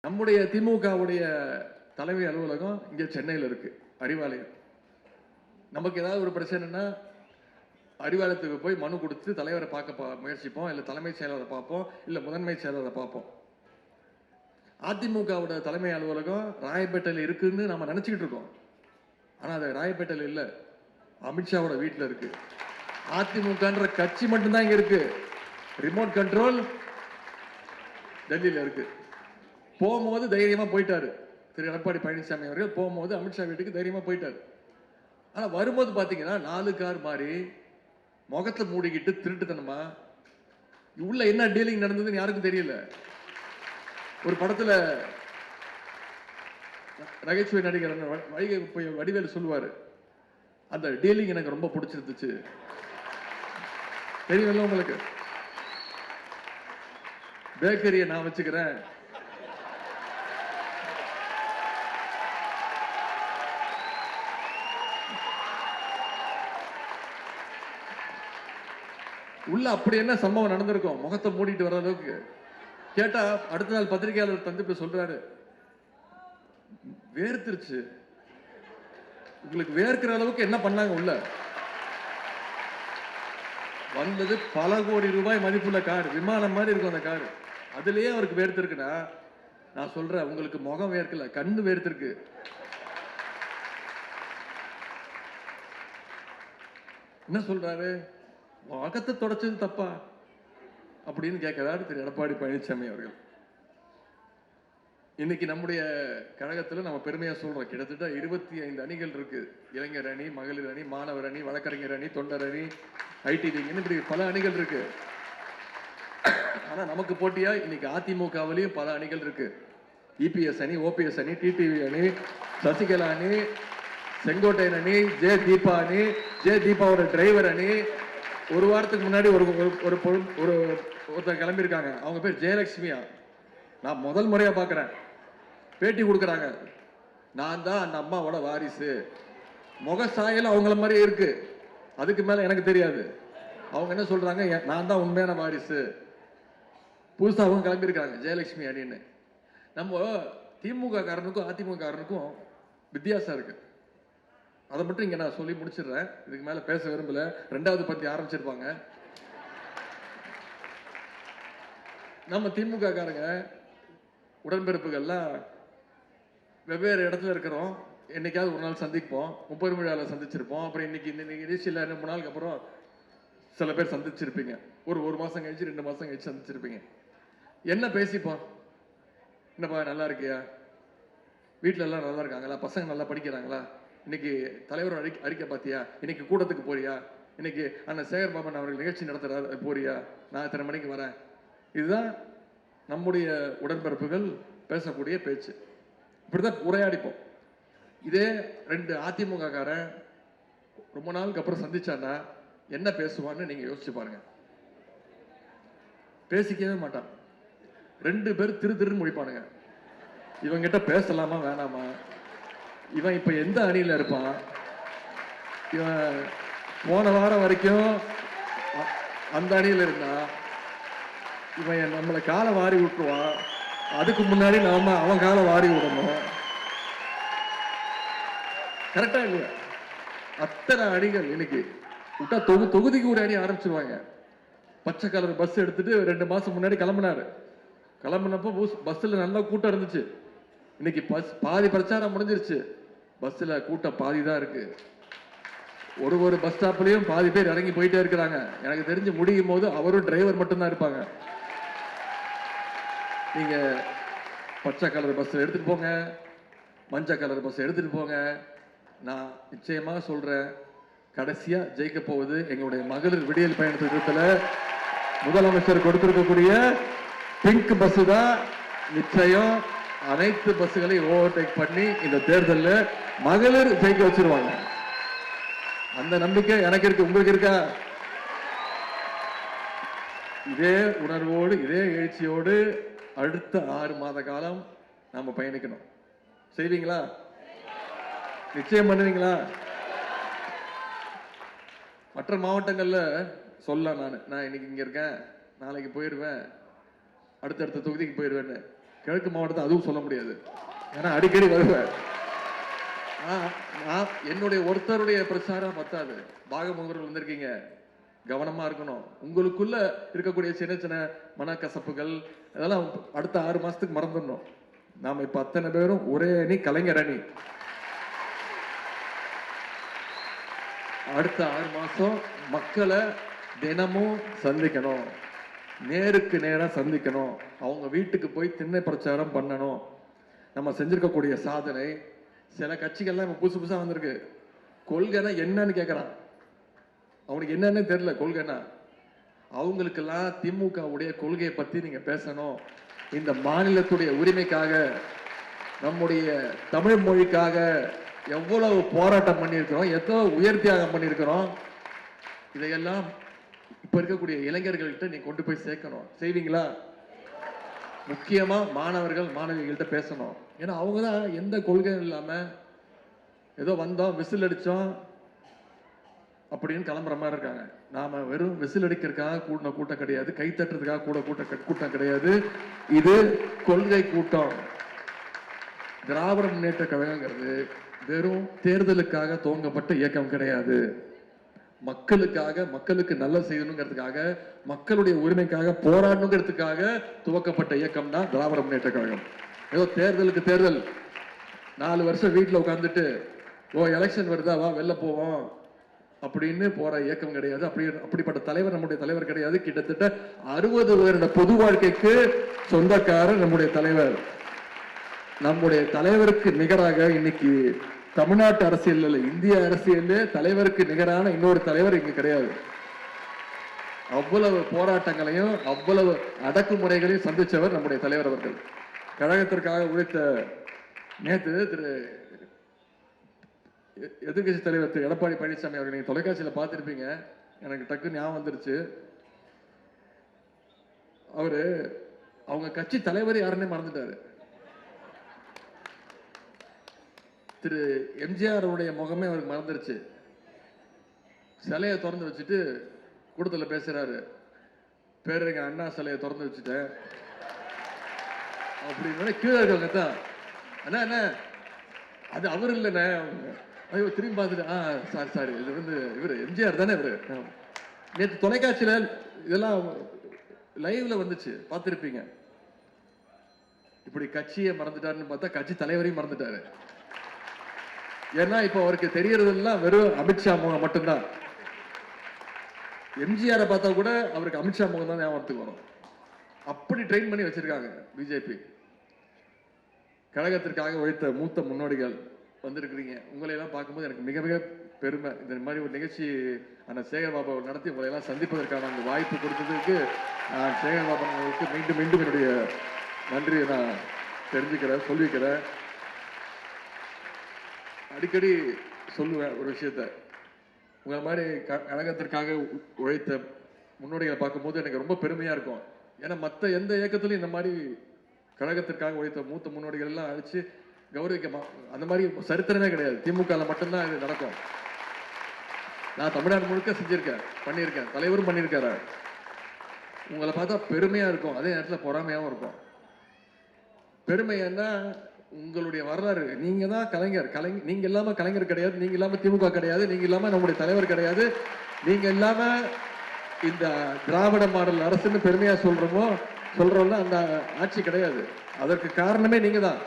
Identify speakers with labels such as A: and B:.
A: நம்முடைய திமுகவுடைய தலைமை அலுவலகம் இங்கே சென்னையில் இருக்கு, அறிவாலயம். நமக்கு ஏதாவது ஒரு பிரச்சனைனா அறிவாலயத்துக்கு போய் மனு கொடுத்து தலைவரை பார்க்க முயற்சிப்போம், இல்லை தலைமைச் செயலரை பார்ப்போம், இல்லை முதன்மை செயலரை பார்ப்போம். அதிமுகவோட தலைமை அலுவலகம் ராயப்பேட்டையில் இருக்குன்னு நம்ம நினைச்சுக்கிட்டு இருக்கோம். ஆனால் அது ராயப்பேட்டையில் இல்லை, அமித்ஷாவோட வீட்டில் இருக்கு. அதிமுகன்ற கட்சி மட்டும்தான் இங்க இருக்கு, ரிமோட் கண்ட்ரோல் டெல்லியில் இருக்கு. போகும்போது தைரியமா போயிட்டாரு திரு எடப்பாடி பழனிசாமி அவர்கள். போகும்போது அமித்ஷா வீட்டுக்கு தைரியமா போயிட்டாரு. ஆனா வரும்போது பாத்தீங்கன்னா 4 கார் மாறி முகத்தை மூடிக்கிட்டு திருட்டுத்தனமா உள்ள என்ன டீலிங் நடந்ததுன்னு யாருக்கும் தெரியல. ஒரு படத்துல நகைச்சுவை நடிகர் வடிவேலு சொல்லுவாரு, அந்த டீலிங் எனக்கு ரொம்ப பிடிச்சிருந்துச்சு. தெரியல உங்களுக்கு, பேக்கரியை நான் வச்சுக்கிறேன், உள்ள அப்படி என்ன சம்பவம் நடந்திருக்கும் முகத்தை மூடிட்டு வர அளவுக்கு. கேட்டா அடுத்த நாள் பத்திரிகையாளர் தந்து சொல்றாரு, வேர்த்திருச்சு. உங்களுக்கு வேர்க்கிற அளவுக்கு என்ன பண்ணாங்க உள்ள? வந்தது பல கோடி ரூபாய் மதிப்புள்ள கார், விமானம் மாதிரி இருக்கும் அந்த கார். அதுலயே அவருக்கு வேர்த்திருக்குன்னா நான் சொல்றேன், உங்களுக்கு முகம் வேர்க்கல, கண்ணு வேர்த்திருக்கு. என்ன சொல்றாரு, முகத்தை தொடச்சது தப்பா அப்படின்னு கேட்கிறாரு திரு எடப்பாடி பழனிசாமி அவர்கள். இன்னைக்கு நம்முடைய கழகத்தில் நம்ம பெருமையா சொல்றோம், கிட்டத்தட்ட 25 அணிகள் இருக்கு. இளைஞர் அணி, மகளிர் அணி, மாணவர் அணி, வழக்கறிஞர் அணி, தொண்டர் அணி, ஐடி விங், இப்படி பல அணிகள் இருக்கு. ஆனா நமக்கு போட்டியா இன்னைக்கு அதிமுகவிலையும் பல அணிகள் இருக்கு. இபிஎஸ் அணி, ஓபிஎஸ் அணி, டிடிவி அணி, சசிகலா அணி, செங்கோட்டையன் அணி, ஜே தீபா அணி, ஜே தீபாவோட டிரைவர் அணி. ஒரு வாரத்துக்கு முன்னாடி ஒருத்தர் கிளம்பியிருக்காங்க, அவங்க பேர் ஜெயலட்சுமியா. நான் முதல் முறையா பாக்குறேன், பேட்டி கொடுக்குறாங்க. நான் தான் அந்த அம்மாவோட வாரிசு, முக சாயல் அவங்கள மாதிரியே இருக்கு, அதுக்கு மேல எனக்கு தெரியாது. அவங்க என்ன சொல்றாங்க, நான் தான் உண்மையான வாரிசு. புதுசா அவங்க கிளம்பியிருக்காங்க ஜெயலட்சுமி அணின்னு. நம்ம திமுக காரனுக்கும் அதிமுக காரனுக்கும் வித்தியாசம் இருக்கு. அதை மட்டும் இங்க நான் சொல்லி முடிச்சிடுறேன், இதுக்கு மேல பேச விரும்பல. 2வது பத்தி ஆரம்பிச்சிருப்பாங்க. நம்ம திமுக காரங்க உடன்பிறப்புகள்லாம் வெவ்வேறு இடத்துல இருக்கிறோம். என்னைக்காவது ஒரு நாள் சந்திப்போம், 30 விழாவில் சந்திச்சிருப்போம். அப்புறம் இன்னைக்கு நிகழ்ச்சியில் 3 நாளுக்கு அப்புறம் சில பேர் சந்திச்சிருப்பீங்க. ஒரு மாசம் கழிச்சு 2 மாசம் கழிச்சு சந்திச்சிருப்பீங்க. என்ன பேசிப்போம், என்னப்பா நல்லா இருக்கியா, வீட்டில எல்லாம் நல்லா இருக்காங்களா, பசங்க நல்லா படிக்கிறாங்களா, இன்னைக்கு தலைவர் அறிக்கை பார்த்தியா, இன்னைக்கு கூட்டத்துக்கு போறியா, இன்னைக்கு அண்ணன் சேகர் பாபன் அவர்கள் நிகழ்ச்சி நடத்துறாரு போறியா, நான் இத்தனை மணிக்கு வரேன். இதுதான் நம்முடைய உடன்பிறப்புகள் பேசக்கூடிய பேச்சு. இப்படிதான் உரையாடிப்போம். இதே 2 அதிமுக காரன் ரொம்ப நாளுக்கு அப்புறம் சந்திச்சான்னா என்ன பேசுவான்னு நீங்க யோசிச்சு பாருங்க. பேசிக்கவே மாட்டான். 2 பேர் திருன்னு முடிப்பானுங்க. இவங்கிட்ட பேசலாமா வேணாமா, இவன் இப்ப எந்த அணியில இருப்பான், இவன் போன வாரம் வரைக்கும் அந்த அணியில இருந்தா இவன் நம்மளை காலை வாரி விட்டுருவான், அதுக்கு முன்னாடி நாம அவன் காலை வாரி விடணும். கரெக்டா இல்லையா? அத்தனை அணிகள் இன்னைக்கு விட்டா தொகுதிக்கு ஒரு அணி ஆரம்பிச்சிருவாங்க. பச்சை கலர் பஸ் எடுத்துட்டு 2 மாசம் முன்னாடி கிளம்பினாரு. கிளம்பினப்போ பஸ்ல நல்லா கூட்டம் இருந்துச்சு. இன்னைக்கு பாதி பிரச்சாரம் முடிஞ்சிருச்சு, பஸ்ல கூட்டம் பாதி தான் இருக்கு. ஒரு பஸ் ஸ்டாப்லயும் பாதி பேர் இறங்கி போயிட்டே இருக்கிறாங்க. எனக்கு தெரிஞ்சு முடியும் போது அவரும் டிரைவர் மட்டும்தான் இருப்பாங்க. நீங்க பச்சை கலர் பஸ் எடுத்துட்டு போங்க, மஞ்சள் கலர் பஸ் எடுத்துட்டு போங்க. நான் நிச்சயமா சொல்றேன், கடைசியா ஜெயிக்க போவது எங்களுடைய மகளிர் விடியல் பயண திட்டத்துல முதலமைச்சர் கொடுத்திருக்கக்கூடிய பிங்க் பஸ் தான். நிச்சயம் அனைத்து பஸ்களையும் ஓவர்டேக் பண்ணி இந்த தேர்தலில் மகளிர் ஜெயிக்க வச்சிருவாங்க. அந்த நம்பிக்கை எனக்கு இருக்கு, உங்களுக்கு இருக்கா? இதே உணர்வோடு இதே எழுச்சியோடு அடுத்த 6 மாத காலம் நாம பயணிக்கணும். செய்வீங்களா? நிச்சயம் பண்ணுவீங்களா? மற்ற மாவட்டங்கள்ல சொல்ல நான் இன்னைக்கு இங்க இருக்கேன், நாளைக்கு போயிடுவேன், அடுத்தடுத்த தொகுதிக்கு போயிடுவேன்னு. கிழக்கு மாவட்டத்தை அதுவும் சொல்ல முடியாது, ஏன்னா அடிக்கடி வருவேன். என்னுடைய ஒருத்தருடைய பிரச்சாரம் பத்தாது. பாகமுகர்கள் வந்திருக்கீங்க, கவனமா இருக்கணும். உங்களுக்குள்ள இருக்கக்கூடிய சின்ன சின்ன மனக்கசப்புகள் அதெல்லாம் அடுத்த 6 மாசத்துக்கு மறந்துடணும். நாம இப்ப அத்தனை பேரும் ஒரே அணி, கலைஞர் அணி. அடுத்த 6 மாசம் மக்களை தினமும் சந்திக்கணும், நேருக்கு நேரம் சந்திக்கணும், அவங்க வீட்டுக்கு போய் திண்ணை பிரச்சாரம் பண்ணணும். நம்ம செஞ்சிருக்கக்கூடிய சாதனை, சில கட்சிகள்லாம் இப்போ புதுசு புதுசாக வந்திருக்கு. கொள்கைனா என்னன்னு கேட்குறான், அவனுக்கு என்னன்னு தெரியல கொள்கைனா. அவங்களுக்கெல்லாம் திமுகவுடைய கொள்கையை பற்றி நீங்கள் பேசணும். இந்த மாநிலத்துடைய உரிமைக்காக, நம்முடைய தமிழ் மொழிக்காக எவ்வளவு போராட்டம் பண்ணியிருக்கிறோம், எவ்வளோ உயர் தியாகம் பண்ணியிருக்கிறோம். இதையெல்லாம் இப்போ இருக்கக்கூடிய இளைஞர்கள்ட்ட நீ கொண்டு போய் சேர்க்கணும். செய்வீங்களா? முக்கியமாக மாணவர்கள் மாணவிகள்கிட்ட பேசணும். ஏன்னா அவங்க தான் எந்த கொள்கையும் இல்லாமல் ஏதோ வந்தோம் விசில் அடித்தோம் அப்படின்னு கிளம்புற மாதிரி இருக்காங்க. நாம வெறும் விசில் அடிக்கிறதுக்காக கூட்டின கூட்டம் கிடையாது, கை தட்டுறதுக்காக கூட்டம் கிடையாது. இது கொள்கை கூட்டம். திராவிட முன்னேற்ற கழகங்கிறது வெறும் தேர்தலுக்காக துவங்கப்பட்ட இயக்கம் கிடையாது. மக்களுக்காக, மக்களுக்கு நல்ல செய்யணுங்கிறதுக்காக, மக்களுடைய உரிமைக்காக போராடணுங்கிறதுக்காக துவக்கப்பட்ட இயக்கம் தான் திராவிட முன்னேற்ற கழகம். ஏதோ தேர்தலுக்கு தேர்தல் 4 வருஷம் வீட்டில் உட்காந்துட்டு எலெக்ஷன் வருதா வா வெளில போவோம் அப்படின்னு போற இயக்கம் கிடையாது. அப்படிப்பட்ட தலைவர் நம்முடைய தலைவர் கிடையாது. கிட்டத்தட்ட 60 வருட பொது வாழ்க்கைக்கு சொந்தக்காரர் நம்முடைய தலைவர். நம்முடைய தலைவருக்கு நிகராக இன்னைக்கு தமிழ்நாட்டு அரசியல், இந்திய அரசியல் தலைவருக்கு நிகரான இன்னொரு தலைவர் இங்க கிடையாது. அவ்வளவு போராட்டங்களையும் அவ்வளவு அடக்குமுறைகளையும் சந்திச்சவர் நம்முடைய தலைவர் அவர்கள். கழகத்திற்காக உழைத்த நேற்று எதிர்கட்சி தலைவர் திரு எடப்பாடி பழனிசாமி அவர்கள் நீங்க தொலைக்காட்சியில் பார்த்திருப்பீங்க, எனக்கு டக்கு ஞாபகம் வந்துருச்சு. அவரு அவங்க கட்சி தலைவர் யாருன்னே மறந்துட்டாரு. திரு எம்ஜிஆர் முகமே அவருக்கு மறந்துருச்சு. சிலையை திறந்து வச்சுட்டு கூட்டத்தில் பேசுறாரு, பேருங்க அண்ணா சிலையை திறந்து வச்சுட்டேன் அப்படின்னு. கீழே இருக்கவங்க தான் அண்ணா அண்ணா அது அவர் இல்லைண்ணே. ஐயோ திரும்பி பார்த்துட்டு சாரி இது இவர் எம்ஜிஆர் தானே இவரு. நேற்று தொலைக்காட்சியில இதெல்லாம் லைவ்ல வந்துச்சு, பார்த்துருப்பீங்க. இப்படி கட்சியை மறந்துட்டாருன்னு பார்த்தா கட்சி தலைவரையும் மறந்துட்டாரு. ஏன்னா இப்ப அவருக்கு தெரியறதெல்லாம் வெறும் அமித்ஷா முகம் மட்டும்தான். எம்ஜிஆரை பார்த்தா கூட அவருக்கு அமித்ஷா முகம் தான் ஞாபகத்துக்கு வரும். அப்படி ட்ரெயின் பண்ணி வச்சிருக்காங்க பிஜேபி. கழகத்திற்காக உழைத்த மூத்த முன்னோடிகள் வந்திருக்கிறீங்க. உங்களை எல்லாம் பார்க்கும்போது எனக்கு மிக மிக பெருமை. இந்த மாதிரி ஒரு நிகழ்ச்சி அந்த சேகர் பாபா நடத்தி உங்களை எல்லாம் சந்திப்பதற்கான அந்த வாய்ப்பு கொடுத்ததுக்கு நான் சேகர் பாபா அவர்களுக்கு மீண்டும் மீண்டும் என்னுடைய நன்றியை நான் தெரிஞ்சுக்கிறேன், சொல்லிக்கிறேன். அடிக்கடி சொல்லுவேன் ஒரு விஷயத்த, உங்களை மாதிரி கழகத்திற்காக உழைத்த முன்னோடிகளை பார்க்கும்போது எனக்கு ரொம்ப பெருமையா இருக்கும். ஏன்னா மற்ற எந்த இயக்கத்திலும் இந்த மாதிரி கழகத்திற்காக உழைத்த மூத்த முன்னோடிகள் எல்லாம் அழைச்சு கௌரவிக்க அந்த மாதிரி சரித்திரமே கிடையாது. திமுக மட்டும்தான் இது நடக்கும். நான் தமிழ்நாடு முழுக்க செஞ்சிருக்கேன், பண்ணியிருக்கேன், தலைவரும் பண்ணியிருக்காரு. உங்களை பார்த்தா பெருமையா இருக்கும், அதே நேரத்தில் பொறாமையாகவும் இருக்கும். பெருமை என்ன, உங்களுடைய வரலாறு. நீங்க தான் கலைஞர். நீங்க இல்லாம கலைஞர் கிடையாது, நீங்க இல்லாம திமுக கிடையாது, நீங்க இல்லாம நம்முடைய தலைவர் கிடையாது, நீங்க இல்லாம இந்த திராவிட மாடல் அரசுன்னு பெருமையா சொல்றோம்ல அந்த ஆட்சி கிடையாது. அதற்கு காரணமே நீங்க தான்.